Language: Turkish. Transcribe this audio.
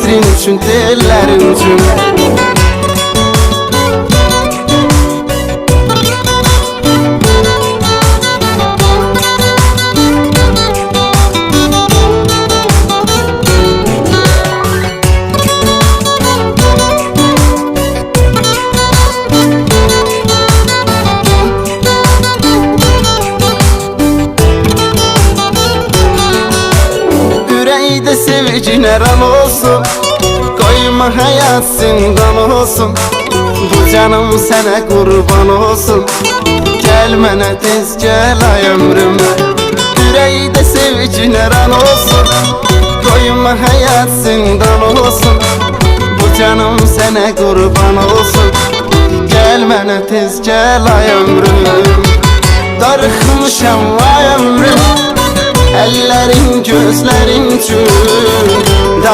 fikrin üçün, tellerin üçün. Yüreğde sevgine ram olsun, koyma hayat zindan olsun. Bu canım sana kurban olsun, gel mənə tez gel ay ömrüm. Yüreğde sevgine ram olsun, koyma hayat zindan olsun. Bu canım sana kurban olsun, gel mənə tez gel ay ömrüm. Darıxmışam ay ömrüm, ellerin gözlerin üçün.